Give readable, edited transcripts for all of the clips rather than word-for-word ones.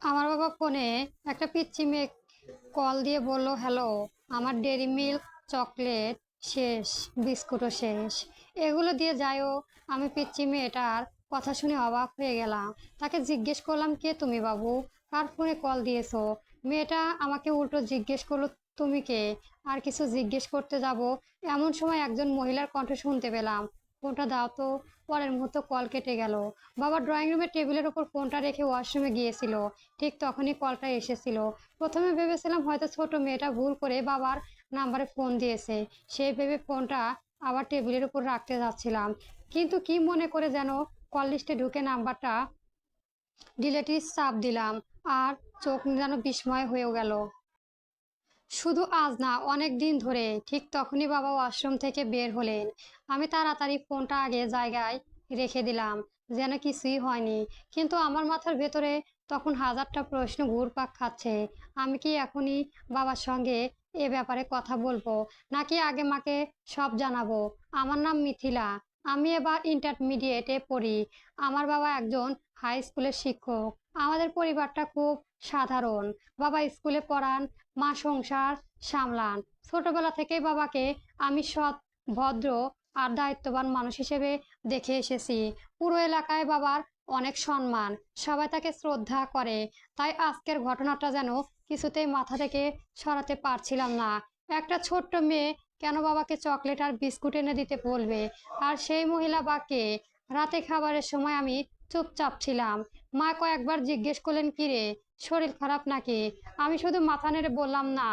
আমার বাবা ফোনে একটা পিচ্চি মেয়ে কল দিয়ে বলল, হ্যালো, আমার ডেরি মিল্ক চকলেট শেষ, বিস্কুটও শেষ। এগুলো দিয়ে যাইও। আমি পিচ্চি মেয়েটার কথা শুনে অবাক হয়ে গেলাম। তাকে জিজ্ঞেস করলাম, কে তুমি বাবু, কার ফোনে কল দিয়েছো? মেয়েটা আমাকে উল্টো জিজ্ঞেস করলো, তুমি কে? আর কিছু জিজ্ঞেস করতে যাব এমন সময় একজন মহিলার কণ্ঠ শুনতে পেলাম, ফোনটা দাও তো। পরের মুহূর্তে কল কেটে গেল। বাবা ড্রয়িং রুমের টেবিলের ওপর ফোনটা রেখে ওয়াশরুমে গিয়েছিল। ঠিক তখনই কলটা এসেছিল। প্রথমে ভেবেছিলাম হয়তো ছোট মেয়েটা ভুল করে বাবার নাম্বারে ফোন দিয়েছে। সেই ভেবে ফোনটা আবার টেবিলের উপর রাখতে যাচ্ছিলাম, কিন্তু কি মনে করে যেন কল লিস্টে ঢুকে নাম্বারটা ডিলেটে চাপ দিলাম। আর চোখ যেন বিস্ময় হয়ে গেল। শুধু আজ না, অনেক দিন ধরে। ঠিক তখনই বাবা ওয়াশরুম থেকে বের হলেন। আমি তাড়াতাড়ি ফোনটা আগে জায়গায় রেখে দিলাম, যেন কিছুই হয়নি। কিন্তু আমার মাথার ভেতরে তখন হাজারটা প্রশ্ন ঘুরপাক খাচ্ছে। আমি কি এখনই বাবার সঙ্গে এ ব্যাপারে কথা বলবো, নাকি আগে মাকে সব জানাবো? আমার নাম মিথিলা। আমি এবার ইন্টারমিডিয়েটে পড়ি। আমার বাবা একজন হাই স্কুলের শিক্ষক। আমাদের পরিবারটা খুব সাধারণ। বাবা স্কুলে পড়ান, মা সংসার সামলান। ছোটবেলা থেকেই বাবাকে আমি সৎ, ভদ্র আর দায়িত্ববান মানুষ হিসেবে দেখে এসেছি। পুরো এলাকায় বাবার অনেক সম্মান, সবাই তাকে শ্রদ্ধা করে। তাই আজকের ঘটনাটা যেন কিছুতেই মাথা থেকে সরাতে পারছিলাম না। একটা ছোট্ট মেয়ে কেন বাবাকে চকলেট আর বিস্কুট এনে দিতে বলবে? আর সেই মহিলা বা কে? রাতে খাবারের সময় আমি চুপচাপ ছিলাম। মা কয়েকবার জিজ্ঞেস করলেন, কি রে, শরীর খারাপ নাকি? আমি শুধু মাথা নেড়ে বললাম, না।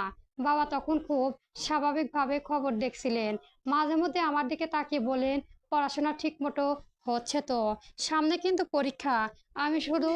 বাবা তখন খুব স্বাভাবিকভাবে খবর দেখছিলেন। মাঝে মধ্যে আমার দিকে তাকিয়ে বলেন, পড়াশোনা ঠিক মতো হচ্ছে তো? সামনে কিন্তু পরীক্ষা। আমি শুধু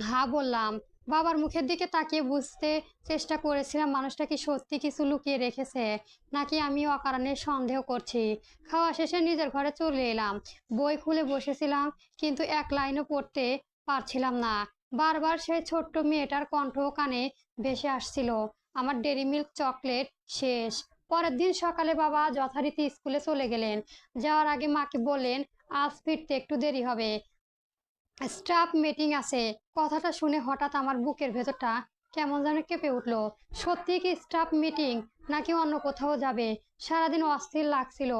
হ্যাঁ বললাম। বাবার মুখের দিকে তাকিয়ে বুঝতে চেষ্টা করেছিলাম মানুষটা কি সত্যি কিছু লুকিয়ে রেখেছে, নাকি আমি অকারণে সন্দেহ করছি। খাওয়া শেষে নিজের ঘরে চলে এলাম। বই খুলে বসেছিলাম, কিন্তু এক লাইনও পড়তে পারছিলাম না। বারবার সেই ছোট্ট মেয়েটার কণ্ঠ কানে ভেসে আসছিল, আমার ডেরি মিল্ক চকলেট শেষ। পরের দিন সকালে বাবা যথারীতি স্কুলে চলে গেলেন। যাওয়ার আগে মাকে বললেন, আজ ফিরতে একটু দেরি হবে, স্টাফ মিটিং আছে। কথাটা শুনে হঠাৎ আমার বুকের ভেতরটা কেমন যেন কেঁপে উঠলো। সত্যি কি স্টাফ মিটিং, নাকি অন্য কোথাও যাবে? সারাদিন অস্থির লাগছিল।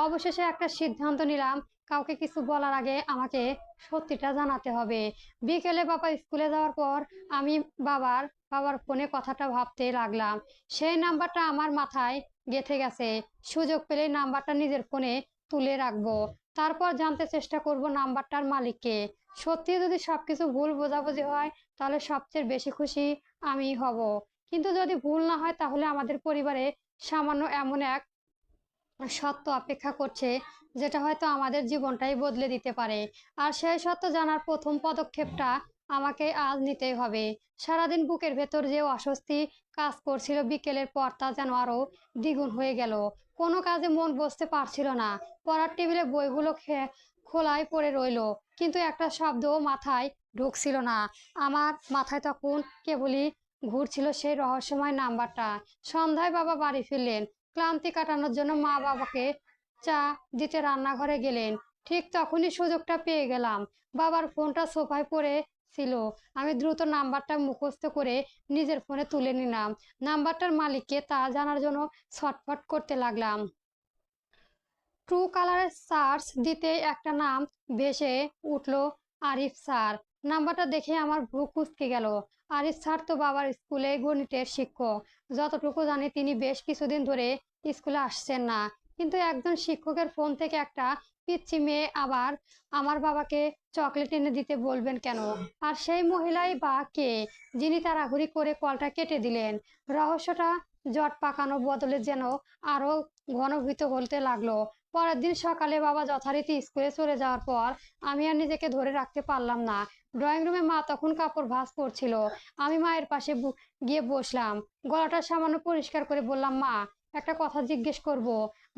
অবশেষে একটা সিদ্ধান্ত নিলাম, কাউকে কিছু বলার আগে আমাকে সত্যিটা জানাতে হবে। বিকেলে বাবা স্কুলে যাওয়ার পর আমি বাবার বাবার ফোনে কথাটা ভাবতে লাগলাম। সেই নাম্বারটা আমার মাথায় গেঁথে গেছে। সুযোগ পেলে নাম্বারটা নিজের ফোনে তুলে রাখবো। তারপর জানতে চেষ্টা করব নাম্বারটার মালিককে। সত্যি যদি সবকিছু ভুল বোঝাবুঝি হয়, তাহলে সবচেয়ে বেশি খুশি আমি হব। কিন্তু যদি ভুল না হয়, তাহলে আমাদের পরিবারে সামান্য এমন এক সত্য অপেক্ষা করছে, যেটা হয়তো আমাদের জীবনটাই বদলে দিতে পারে। আর সেই সত্য জানার প্রথম পদক্ষেপটা আমাকে আজ নিতেই হবে। সারাদিন বুকের ভেতর যে অস্বস্তি কাজ করছিল, বিকেলের পর তা যেন আরো দ্বিগুণ হয়ে গেল। কোনো কাজে মন বসতে পারছিল না। পড়ার টেবিলে বইগুলো খোলাই পড়ে রইলো, কিন্তু একটা শব্দও মাথায় ঢুকছিল না। আমার মাথায় তখন কেবলই ঘুরছিল সেই রহস্যময় নাম্বারটা। সন্ধ্যায় বাবা বাড়ি ফিরলেন। ক্লান্তি কাটানোর জন্য মা বাবাকে চা দিতে রান্নাঘরে গেলেন। ঠিক তখনই সুযোগটা পেয়ে গেলাম। বাবার ফোনটা সোফায় পড়ে ছিল। আমি দ্রুত নাম্বারটা মুখস্থ করে নিজের ফোনে তুলে নিলাম। নাম্বারটার মালিককে তা জানার জন্য ছটফট করতে লাগলাম। ট্রু কালারে সার্চ দিতে একটা নাম ভেসে উঠল, আরিফ স্যার। নাম্বারটা দেখে আমার ভ্রু কুঁচকে গেল। আরিফ স্যার তো বাবার স্কুলে গণিতের শিক্ষক। যতটুকু জানি তিনি বেশ কিছুদিন ধরে স্কুলে আসছেন না। কিন্তু একজন শিক্ষকের ফোন থেকে একটা পিচ্চি মেয়ে আবার আমার বাবাকে চকলেট এনে দিতে বলবেন কেন? আর সেই মহিলাই বা কে, যিনি তাড়াহুড়ি করে কলটা কেটে দিলেন? রহস্যটা জট পাকানোর বদলে যেন আরো ঘনীভূত হতে লাগলো। পরের দিন সকালে বাবা যথারীতি স্কুলে চলে যাওয়ার পর আমি আর নিজেকে ধরে রাখতে পারলাম না। ড্রয়িং রুমে মা তখন কাপড় ভাঁজ করছিল। আমি মায়ের পাশে গিয়ে বসলাম। গলাটা সামান্য পরিষ্কার করে বললাম, মা, একটা কথা জিজ্ঞেস করব।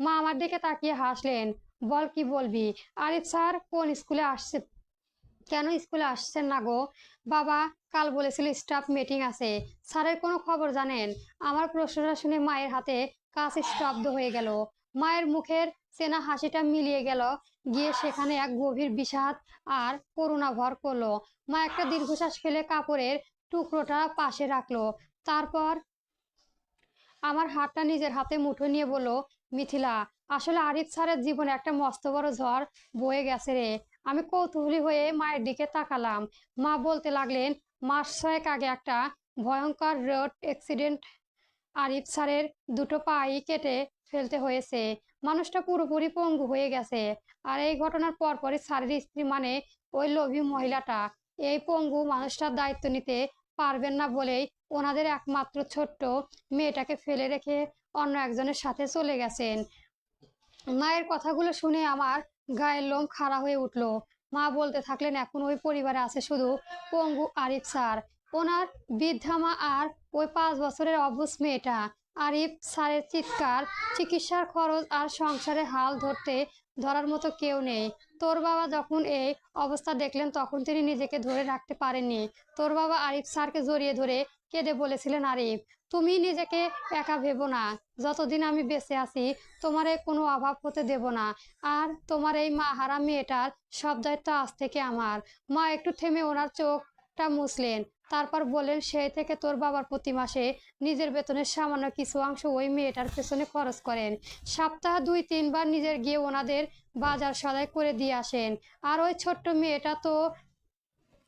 মা আমার দিকে তাকিয়ে হাসলেন। বল, কি বলবি? আরিফ স্যার কোন স্কুলে আসছে, কেন স্কুলে আসছেন না গো? বাবা কাল বলেছিল স্টাফ মিটিং আছে। স্যারের কোনো খবর জানেন? আমার প্রশ্নটা শুনে মায়ের হাতে কাজ স্তব্ধ হয়ে গেল। মায়ের মুখের চেনা হাসিটা মিলিয়ে গেল, গিয়ে সেখানে এক গভীর বিষাদ আর করুণা ভর করলো। মা একটা দীর্ঘশ্বাস ফেলে কাপড়ের টুকরোটা পাশে রাখলো। তারপর আমার হাতটা নিজের হাতে মুঠো নিয়ে বলল, মিথিলা, আসলে আরিফ স্যারের জীবনে একটা মস্ত বড় ঝড় বয়ে গেছে রে। আমি কৌতূহলী হয়ে মায়ের দিকে তাকালাম। মা বলতে লাগলেন, মাস 6 আগে একটা ভয়ঙ্কর রোড অ্যাক্সিডেন্ট, আরিফ স্যারের দুটো পাই কেটে ফেলতে হয়েছে। মানুষটা পুরোপুরি পঙ্গু হয়ে গেছে। আর এই ঘটনার পরপরই স্যারের স্ত্রী, মানে ওই লোভী মহিলাটা, এই পঙ্গু মানুষটার দায়িত্ব নিতে পারবেন না বলেই ওনাদের একমাত্র ছোট্ট মেয়েটাকে ফেলে রেখে অন্য একজনের সাথে চলে গেছেন। মায়ের কথাগুলো শুনে আমার গায়ের লোম খাড়া হয়ে উঠলো। মা বলতে থাকলেন, এখন ওই পরিবারে আছে শুধু পঙ্গু আরিফ স্যার, ওনার বৃদ্ধা মা আর ওই 5 বছরের অবুঝ মেয়েটা। আরিফ স্যারের চিৎকার, চিকিৎসার খরচ আর সংসারে হাল ধরার মতো কেউ নেই। তোর বাবা যখন এই অবস্থা দেখলেন তখন তিনি নিজেকে ধরে রাখতে পারেননি। তোর বাবা আরিফ স্যারকে জড়িয়ে ধরে কেঁদে বলেছিলেন, আরিফ, তুমি নিজেকে একা ভেবো না, যতদিন আমি বেঁচে আছি তোমার কোনো অভাব হতে দেব না। আর তোমার এই মা হারা মেয়েটার সব দায়িত্ব আজ থেকে আমার। মা একটু থেমে ওনার চোখটা মুছলেন। তারপর বললেন, সেই থেকে তোর বাবার প্রতি মাসে নিজের বেতনের সামান্য কিছু অংশ ওই মেয়েটার পেছনে খরচ করেন। সপ্তাহে 2-3 বার নিজের গিয়ে ওনাদের বাজার সদাই করে দিয়ে আসেন। আর ওই ছোট্ট মেয়েটা তো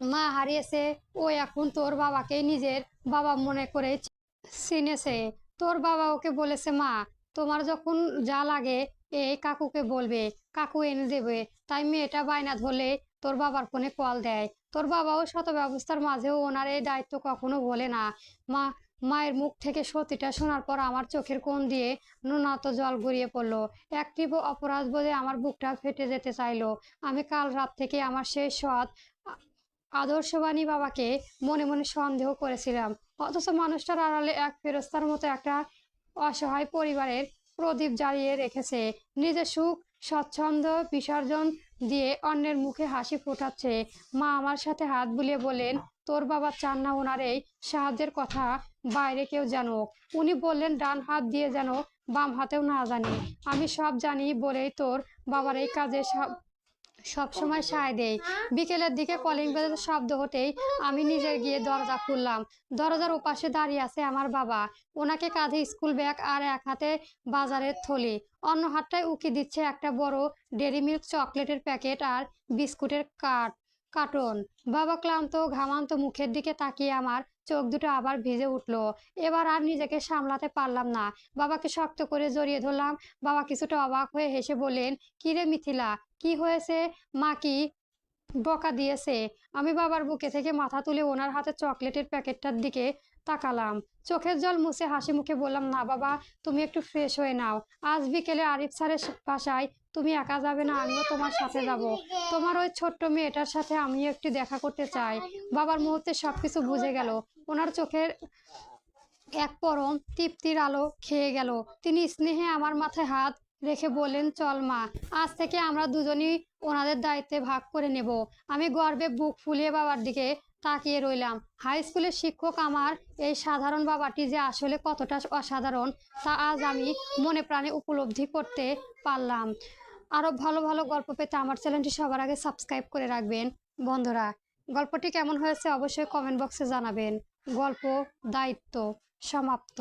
মা হারিয়েছে, ও এখন তোর বাবাকেই নিজের বাবা মনে করে চিনেছে। তোর বাবা ওকে বলেছে, মা, তোমার যখন যা লাগে এই কাকুকে বলবে, কাকু এনে দেবে। তাই মেয়েটা বায়না ধরলে তোর বাবার ফোনে কল দেয়। তোর বাবাও শত ব্যবস্থার মাঝেও ওনার এই দায়িত্ব কখনো বলে না। মা মায়ের মুখ থেকে সত্যিটা শোনার পর আমার চোখের কোণ দিয়ে নুনাত জল গড়িয়ে পড়লো। এক তীব্র অপরাধ বোধে আমার বুকটা ফেটে যেতে চাইলো। আমি কাল রাত থেকে আমার সেই সৎ আদর্শবাণী বাবাকে মনে মনে সন্দেহ করেছিলাম, অথচ মানুষটার আড়ালে এক ফেরেশতার মতো একটা অসহায় পরিবারের প্রদীপ জ্বালিয়ে রেখেছে। নিজের সুখ স্বচ্ছন্দ বিসর্জন দিয়ে অন্যের মুখে হাসি ফোটাচ্ছে। মা আমার সাথে হাত বুলিয়ে বলেন, তোর বাবা চান না ওনার এই সাহায্যের কথা বাইরে কেউ জানুক। উনি বললেন, ডান হাত দিয়ে যেন বাম হাতেও না জানি। আমি সব জানি বলেই তোর বাবার এই কাজে সবসময় সায় দেয়। বিকেলের দিকে কলিং বেলের শব্দ হতেই আমি নিজে গিয়ে দরজা খুললাম। দরজার ওপাশে দাঁড়িয়ে আছে আমার বাবা। ওনাকে কাঁধে স্কুল ব্যাগ আর এক হাতে বাজারের থলি, অন্য হাতটায় উকি দিচ্ছে একটা বড় ডেরি মিল্ক চকলেটের প্যাকেট আর বিস্কুটের কার্টন। বাবা ক্লান্ত ঘামান্ত মুখের দিকে তাকিয়ে আমার চোখ দুটো আবার ভিজে উঠলো। এবার আর নিজেকে সামলাতে পারলাম না, বাবাকে শক্ত করে জড়িয়ে ধরলাম। বাবা কিছুটা অবাক হয়ে হেসে বললেন, কিরে মিথিলা, কি হয়েছে? মা কি বকা দিয়েছে? আমি বাবার বুকে থেকে মাথা তুলে ওনার হাতে চকলেটের প্যাকেটটার দিকে তাকালাম। চোখের জল মুছে হাসি মুখে বললাম, না বাবা, তুমি একটু ফ্রেশ হয়ে নাও। আজ বিকেলে আরিফ স্যারের বাসায় তুমি একা যাবে না, আমিও তোমার সাথে যাব। তোমার ওই ছোট্ট মেয়েটার সাথে আমিও একটু দেখা করতে চাই। বাবার মুহূর্তে সবকিছু বুঝে গেল। ওনার চোখের এক পরম তৃপ্তির আলো খেয়ে গেল। তিনি স্নেহে আমার মাথায় হাত রেখে বললেন, চল মা, আজ থেকে আমরা দুজনই ওনাদের দায়িত্বে ভাগ করে নেব। আমি গর্বে বুক ফুলিয়ে বাবার দিকে তাকিয়ে রইলাম। হাই স্কুলের শিক্ষক আমার এই সাধারণ বাবাটি যে আসলে কতটা অসাধারণ তা আজ আমি মনে প্রাণে উপলব্ধি করতে পারলাম। আরো ভালো ভালো গল্প পেতে আমার চ্যানেলটি সবার আগে সাবস্ক্রাইব করে রাখবেন। বন্ধুরা, গল্পটি কেমন হয়েছে অবশ্যই কমেন্ট বক্সে জানাবেন। গল্প দায়িত্ব সমাপ্ত।